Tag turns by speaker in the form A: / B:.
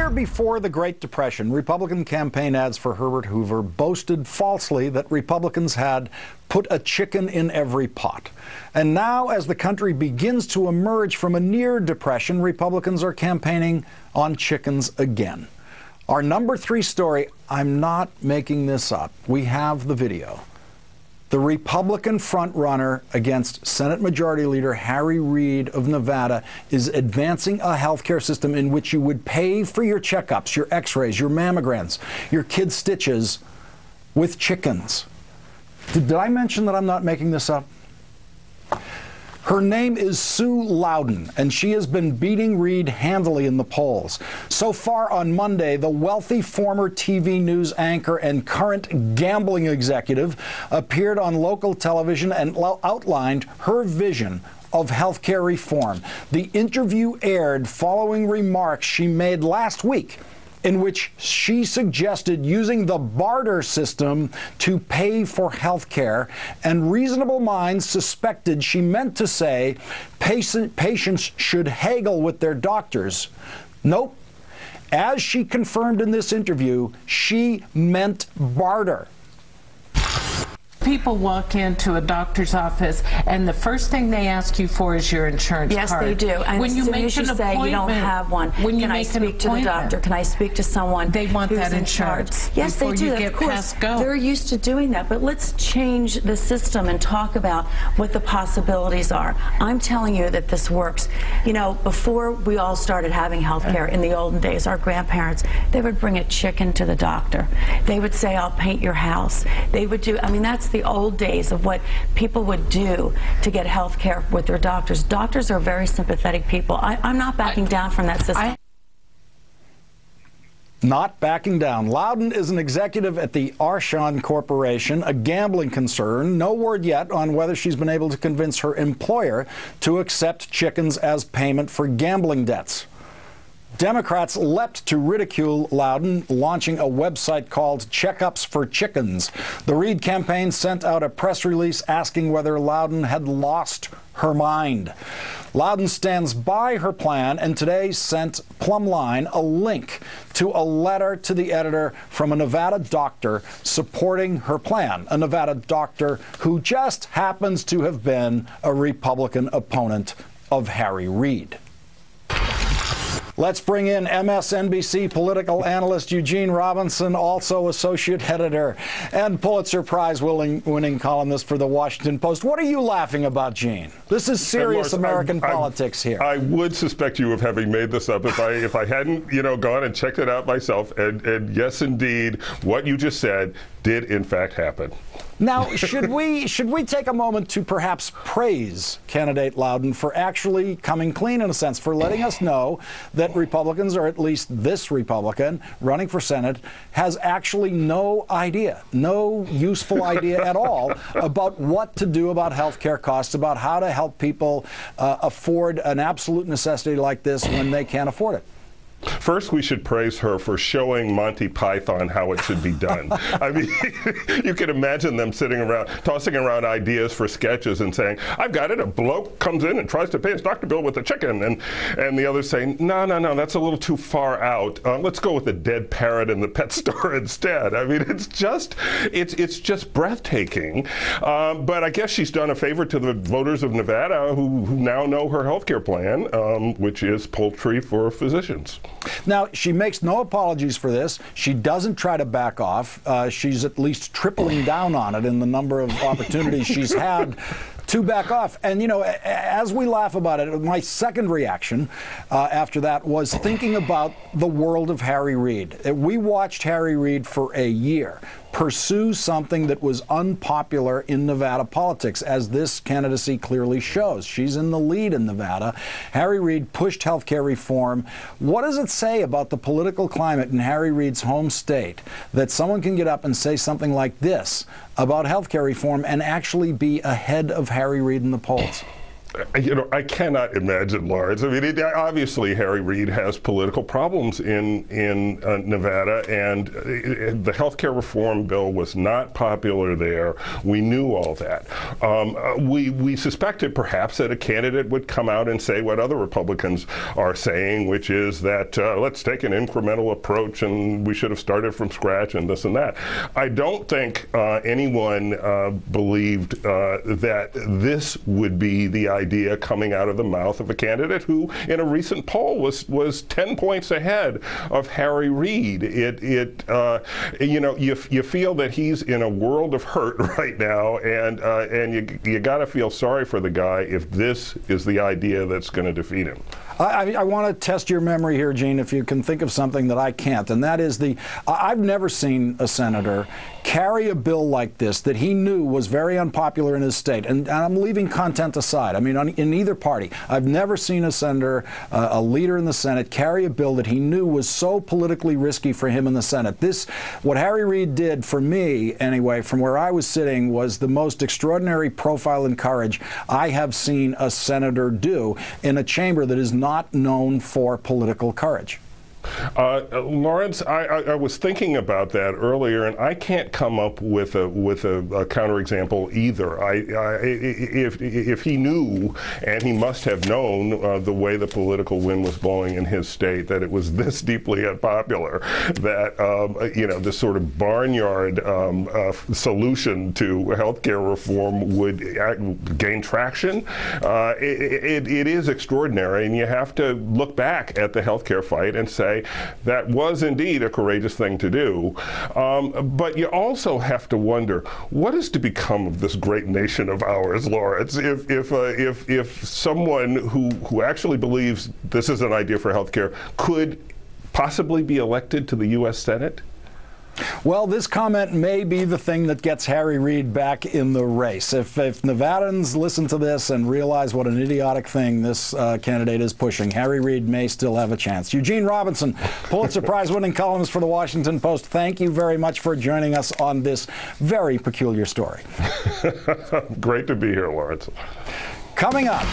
A: year before the Great Depression, Republican campaign ads for Herbert Hoover boasted falsely that Republicans had put a chicken in every pot. And now, as the country begins to emerge from a near depression, Republicans are campaigning on chickens again. Our number 3 story, I'm not making this up. We have the video. The Republican frontrunner against Senate Majority Leader Harry Reid of Nevada is advancing a healthcare system in which you would pay for your checkups, your x-rays, your mammograms, your kids' stitches with chickens. Did I mention that I'm not making this up? Her name is Sue Lowden, and she has been beating Reid handily in the polls. So far on Monday, the wealthy former TV news anchor and current gambling executive appeared on local television and outlined her vision of healthcare reform. The interview aired following remarks she made last week, in which she suggested using the barter system to pay for health care, and reasonable minds suspected she meant to say patients should haggle with their doctors. Nope. As she confirmed in this interview, she meant barter.
B: People walk into a doctor's office, and the first thing they ask you for is your insurance card.
C: Yes, they do. And
B: when you make an
C: say you don't have one,
B: when you
C: can I speak to the doctor? Can I speak to someone?
B: They want
C: who's
B: that insurance.
C: Yes, they do.
B: Of course,
C: they're used to doing that. But let's change the system and talk about what the possibilities are. I'm telling you that this works. You know, before we all started having health care in the olden days, our grandparents, they would bring a chicken to the doctor. They would say, "I'll paint your house." They would do. I mean, that's the old days of what people would do to get health care with their doctors. Doctors are very sympathetic people. I'm not backing down from that system.
A: Not backing down. Lowden is an executive at the Archon Corporation, a gambling concern. No word yet on whether she's been able to convince her employer to accept chickens as payment for gambling debts. Democrats leapt to ridicule Lowden, launching a website called Checkups for Chickens. The Reid campaign sent out a press release asking whether Lowden had lost her mind. Lowden stands by her plan and today sent Plumline a link to a letter to the editor from a Nevada doctor supporting her plan, a Nevada doctor who just happens to have been a Republican opponent of Harry Reid. Let's bring in MSNBC political analyst Eugene Robinson, also associate editor and Pulitzer Prize-winning columnist for the Washington Post. What are you laughing about, Gene? This is serious American politics here.
D: I would suspect you of having made this up if I hadn't, gone and checked it out myself. And yes, indeed, what you just said did in fact happen.
A: Now, should we take a moment to perhaps praise candidate Lowden for actually coming clean, in a sense, for letting us know that Republicans, or at least this Republican running for Senate, has actually no idea, no useful idea at all about what to do about health care costs, about how to help people afford an absolute necessity like this when they can't afford it?
D: First, we should praise her for showing Monty Python how it should be done. I mean, you can imagine them sitting around, tossing around ideas for sketches and saying, "I've got it." A bloke comes in and tries to pay his doctor bill with a chicken, and the others saying, "No, that's a little too far out. Let's go with the dead parrot in the pet store instead." I mean, it's just breathtaking. But I guess she's done a favor to the voters of Nevada who now know her health care plan, which is poultry for physicians.
A: Now, she makes no apologies for this. She doesn't try to back off. She's at least tripling down on it in the number of opportunities she's had to back off. And, as we laugh about it, my second reaction after that was thinking about the world of Harry Reid. We watched Harry Reid for a year pursue something that was unpopular in Nevada politics, as this candidacy clearly shows. She's in the lead in Nevada. Harry Reid pushed health care reform. What does it say about the political climate in Harry Reid's home state that someone can get up and say something like this about health care reform and actually be ahead of Harry Reid in the polls?
D: You know, I cannot imagine, Lawrence. I mean, obviously Harry Reid has political problems in Nevada, and the health care reform bill was not popular there. We knew all that. We suspected perhaps that a candidate would come out and say what other Republicans are saying, which is that let's take an incremental approach and we should have started from scratch and this and that. I don't think anyone believed that this would be the idea coming out of the mouth of a candidate who, in a recent poll, was 10 points ahead of Harry Reid. You know, you feel that he's in a world of hurt right now, and you got to feel sorry for the guy if this is the idea that's going to defeat him.
A: I want to test your memory here, Gene, if you can think of something that I can't, and that is I've never seen a senator carry a bill like this that he knew was very unpopular in his state, and I'm leaving content aside. I mean, in either party, I've never seen a senator, a leader in the Senate, carry a bill that he knew was so politically risky for him in the Senate. What Harry Reid did, for me anyway, from where I was sitting, was the most extraordinary profile and courage I have seen a senator do in a chamber that is not known for political courage.
D: Lawrence, I was thinking about that earlier, and I can't come up with a counterexample either. If he knew, and he must have known the way the political wind was blowing in his state, that it was this deeply unpopular, that you know, this sort of barnyard solution to health care reform would gain traction. It is extraordinary, and you have to look back at the health care fight and say, that was indeed a courageous thing to do. But you also have to wonder, what is to become of this great nation of ours, Lawrence, if someone who actually believes this is an idea for healthcare could possibly be elected to the U.S. Senate?
A: Well, this comment may be the thing that gets Harry Reid back in the race. If Nevadans listen to this and realize what an idiotic thing this candidate is pushing, Harry Reid may still have a chance. Eugene Robinson, Pulitzer Prize-winning columnist for The Washington Post, thank you very much for joining us on this very peculiar story.
D: Great to be here, Lawrence.
A: Coming up.